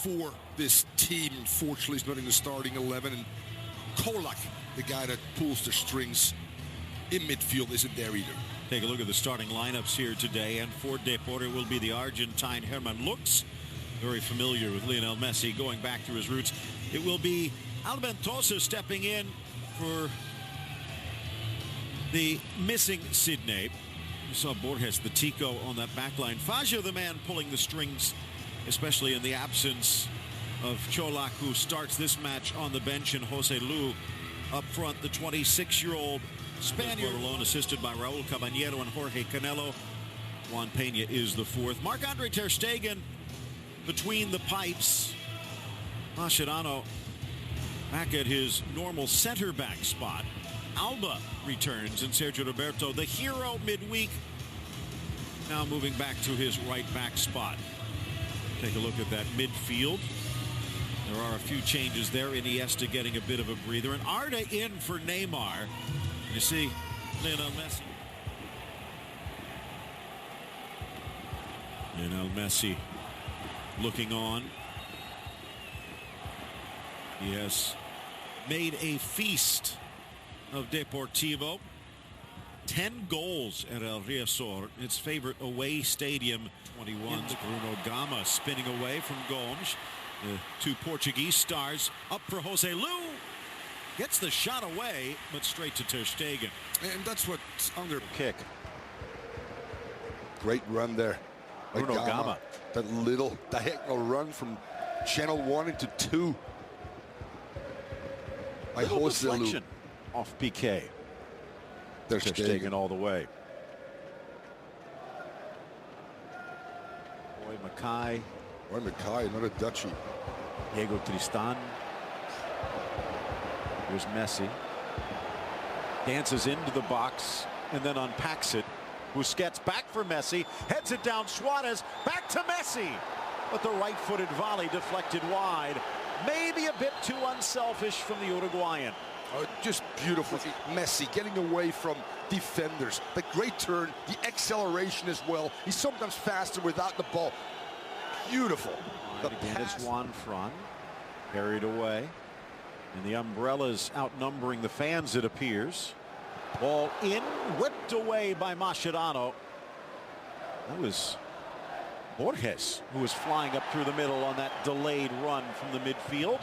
for this team. Unfortunately, he's not in the starting 11. And Kolak, the guy that pulls the strings in midfield, isn't there either. Take a look at the starting lineups here today. And for Deportivo will be the Argentine Herman Lux, very familiar with Lionel Messi going back to his roots. It will be Albentosa stepping in for the missing Sydney. You saw Borges, the Tico, on that back line. Fagio, the man pulling the strings, especially in the absence of Colak, who starts this match on the bench, and Jose Lu up front, the 26-year-old Spaniard alone, assisted by Raul Caballero and Jorge Canelo. Juan Peña is the fourth. Marc-Andre ter Stegen between the pipes. Mascherano back at his normal center back spot. Alba returns, and Sergio Roberto, the hero midweek, now moving back to his right back spot. Take a look at that midfield. There are a few changes there. Iniesta getting a bit of a breather, and Arda in for Neymar. You see Lionel Messi. Lionel Messi looking on. He has made a feast of Deportivo. 10 goals at El Riazor, its favorite away stadium. 21. Bruno Gama spinning away from Gomes. The two Portuguese stars up for Jose Lu. Gets the shot away, but straight to ter Stegen. And that's what under kick. Great run there. Bruno Gama. That little diagonal run from channel 1 into 2. By Jose Lu. Off PK. Ter Stegen all the way. Roy Mackay. Roy Mackay, another Dutchie. Diego Tristan. Here's Messi. Dances into the box and then unpacks it. Busquets back for Messi. Heads it down. Suarez back to Messi. But the right-footed volley deflected wide. Maybe a bit too unselfish from the Uruguayan. Oh, just beautiful. Messi getting away from defenders. The great turn, the acceleration as well. He's sometimes faster without the ball. Beautiful. The again, pass. it's Juan Fran. Carried away. And the umbrellas outnumbering the fans, it appears. Ball in, whipped away by Mascherano. That was Borges, who was flying up through the middle on that delayed run from the midfield.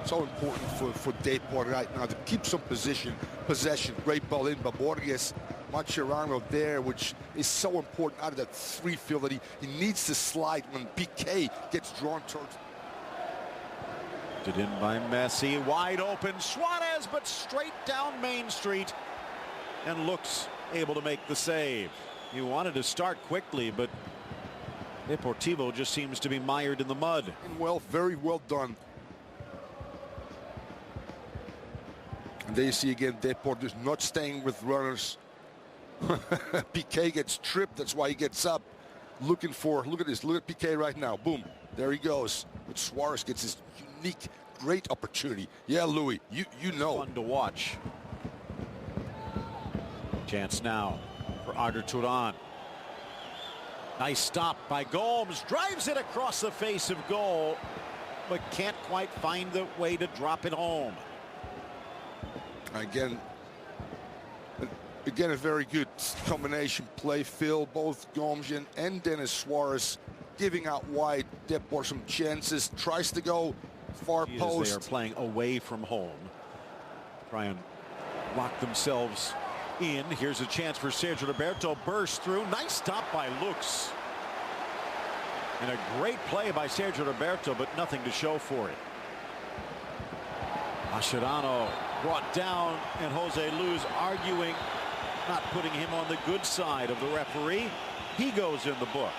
So important for Deportivo right now to keep some possession. Great ball in by Borges. Mascherano there, which is so important out of that free field that he needs to slide when PK gets drawn towards. It in by Messi, wide open Suarez, but straight down Main Street, and looks able to make the save. He wanted to start quickly, but Deportivo just seems to be mired in the mud. Well, very well done. And there you see again, Deportivo is not staying with runners. PK gets tripped, that's why he gets up. Look at this, look at PK right now. Boom, there he goes. But Suarez gets his unique, great opportunity. Yeah, Louis, you know. Fun to watch. Chance now for Arda Turan. Nice stop by Gomes. Drives it across the face of goal, but can't quite find the way to drop it home. Again, a very good combination play, Phil. Both Gomes and Dennis Suarez giving out wide. Deportivo some chances. Tries to go far post. They are playing away from home. Try and lock themselves in. Here's a chance for Sergio Roberto. Burst through. Nice stop by Lux. And a great play by Sergio Roberto, but nothing to show for it. Mascherano brought down, and Jose Lu's arguing, not putting him on the good side of the referee. He goes in the book.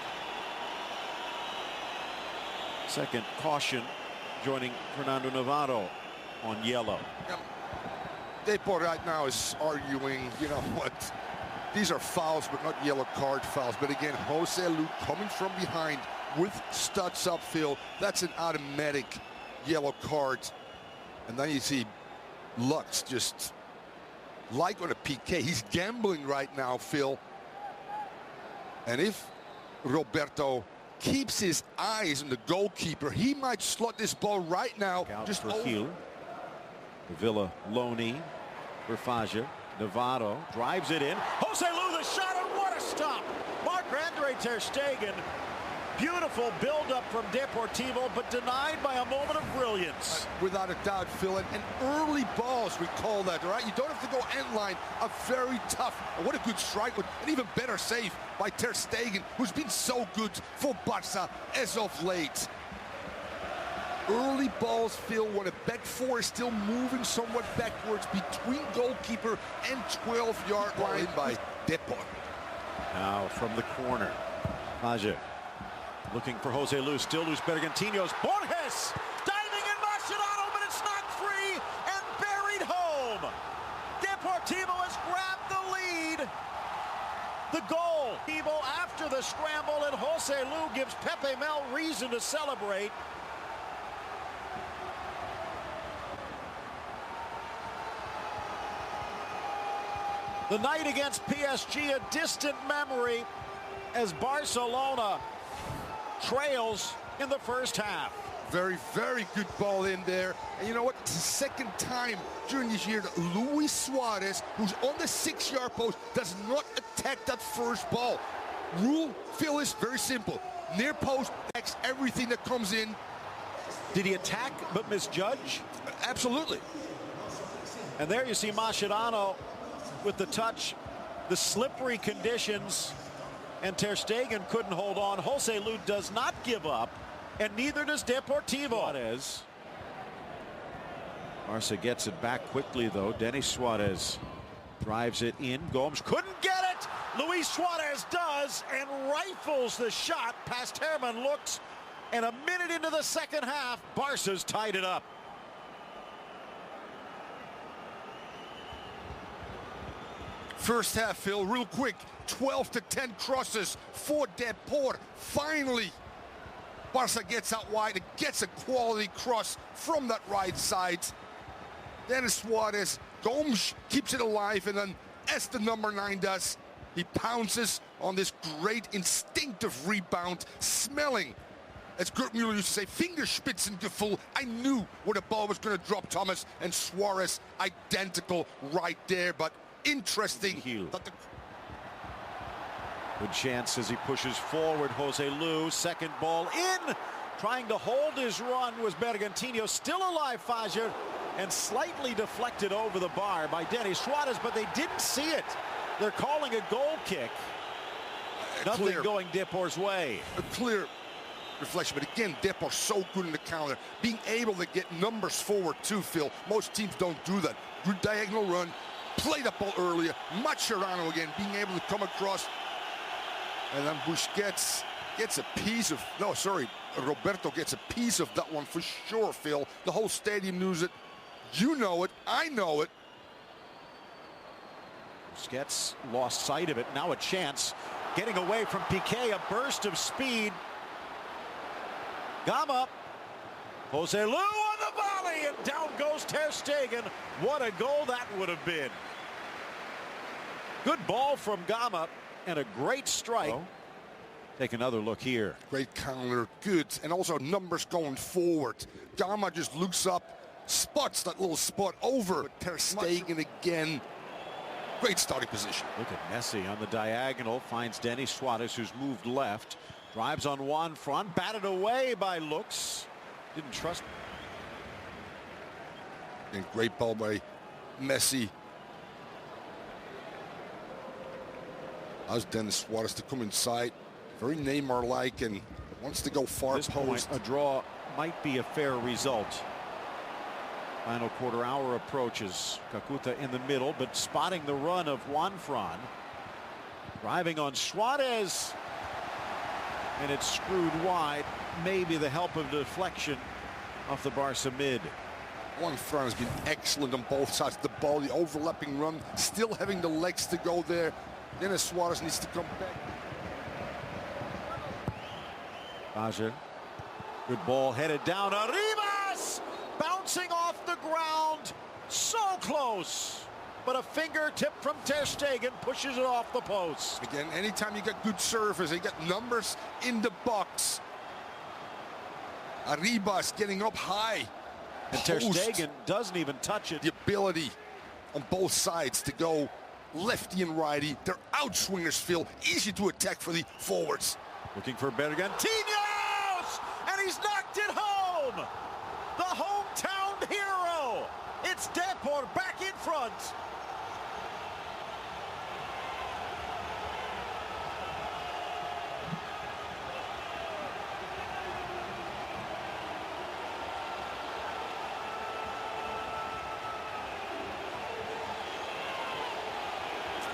Second caution joining Fernando Navarro on yellow. Deportivo right now is arguing, you know what, these are fouls, but not yellow card fouls. But again, Jose Lu coming from behind with studs upfield. That's an automatic yellow card. And then you see Lux just like on a PK. He's gambling right now, Phil. And if Roberto keeps his eyes on the goalkeeper. He might slot this ball right now. Out just for Gil. Villa Loney for Faja. Navarro drives it in. Jose Lu, the shot, and what a stop! Marc-Andre ter Stegen. Beautiful build-up from Deportivo, but denied by a moment of brilliance. Without a doubt, Phil, and early balls, we call that, all right? You don't have to go end line. A very tough, and what a good strike, with an even better save by ter Stegen, who's been so good for Barca as of late. Early balls, Phil, when a back four is still moving somewhat backwards between goalkeeper and 12-yard line by Depor. Now from the corner, Faja. Looking for Jose Lu, still loose Bergantino's. Borges diving in Mascherano, but it's knocked free and buried home. Deportivo has grabbed the lead. The goal, Deportivo after the scramble, and Jose Lu gives Pepe Mel reason to celebrate. The night against PSG, a distant memory as Barcelona trails in the first half. Very, very good ball in there. And you know what? It's the second time during this year that Luis Suarez, who's on the 6-yard post, does not attack that first ball. Rule, Phil, is very simple. Near post, attacks everything that comes in. Did he attack but misjudge? Absolutely. And there you see Mascherano with the touch, the slippery conditions, and ter Stegen couldn't hold on. Jose Lu does not give up, and neither does Deportivo. Suarez. Barca gets it back quickly, though. Denis Suarez drives it in. Gomes couldn't get it. Luis Suarez does, and rifles the shot past Herman Looks. And a minute into the second half, Barca's tied it up. First half, Phil, real quick. 12-10 crosses for Depor. Finally, Barca gets out wide and gets a quality cross from that right side. Denis Suarez, Gomes keeps it alive, and then as the number 9 does, he pounces on this great instinctive rebound, smelling, as Gerd Müller used to say, Fingerspitzengefühl. I knew where the ball was going to drop, Thomas, and Suarez identical right there, but interesting that the good chance as he pushes forward. Jose Lu, second ball in, trying to hold his run was Bergantino. Still alive, Faja, and slightly deflected over the bar by Denis Suarez, but they didn't see it. They're calling a goal kick. Nothing clear. Going Depor's way. A clear reflection, but again, Depor so good in the counter, being able to get numbers forward too, Phil. Most teams don't do that. Good diagonal run, play the ball earlier. Mascherano again, being able to come across. And then Busquets gets a piece of, no, sorry, Roberto gets a piece of that one for sure, Phil. The whole stadium knows it. You know it. I know it. Busquets lost sight of it. Now a chance. Getting away from Piqué, a burst of speed. Gama. Jose Lu on the volley, and down goes ter Stegen. What a goal that would have been. Good ball from Gama. And a great strike. Oh. Take another look here. Great counter, good, and also numbers going forward. Gama just looks up, spots that little spot over ter Stegen again. Great starting position. Look at Messi on the diagonal, finds Denis Suarez, who's moved left, drives on Juan Fran, batted away by Looks. Didn't trust. And great ball by Messi. How's Denis Suarez to come inside? Very Neymar-like and wants to go far post. Point, a draw might be a fair result. Final quarter hour approaches. Kakuta in the middle, but spotting the run of Juan Fran. Driving on Suarez. And it's screwed wide. Maybe the help of deflection off the Barca mid. Juan Fran has been excellent on both sides of the ball. The overlapping run, still having the legs to go there. Denis Suarez needs to come back. Faja. Good ball headed down. Arribas! Bouncing off the ground. So close. but a fingertip from Ter Stegen pushes it off the post. Again, anytime you get good service, you get numbers in the box. Arribas getting up high. And Ter Stegen doesn't even touch it. The ability on both sides to go lefty and righty. They're outswingers, Phil. Easy to attack for the forwards. Looking for Bergantiños! And he's knocked it home! The hometown hero! It's Depor back in front.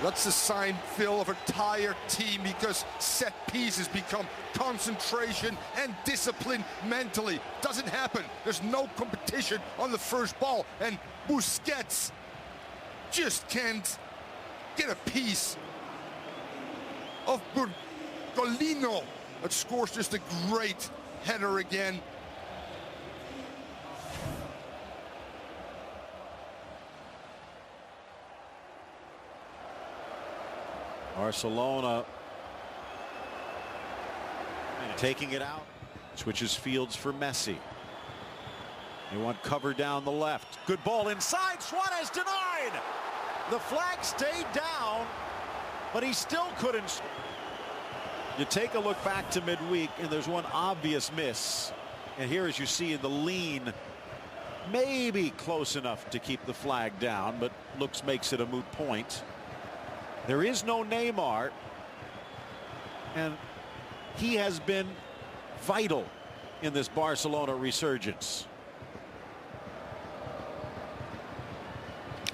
That's a sign, Phil, of a tired team, because set pieces become concentration and discipline mentally. Doesn't happen. There's no competition on the first ball, and Busquets just can't get a piece of Golino, that scores just a great header again. Barcelona taking it out. Switches fields for Messi. They want cover down the left. Good ball inside. Suarez denied. The flag stayed down, but he still couldn't. You take a look back to midweek, and there's one obvious miss. And here, as you see in the lean, maybe close enough to keep the flag down, but looks makes it a moot point. There is no Neymar, and he has been vital in this Barcelona resurgence.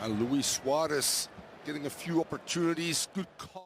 And Luis Suarez getting a few opportunities. Good call.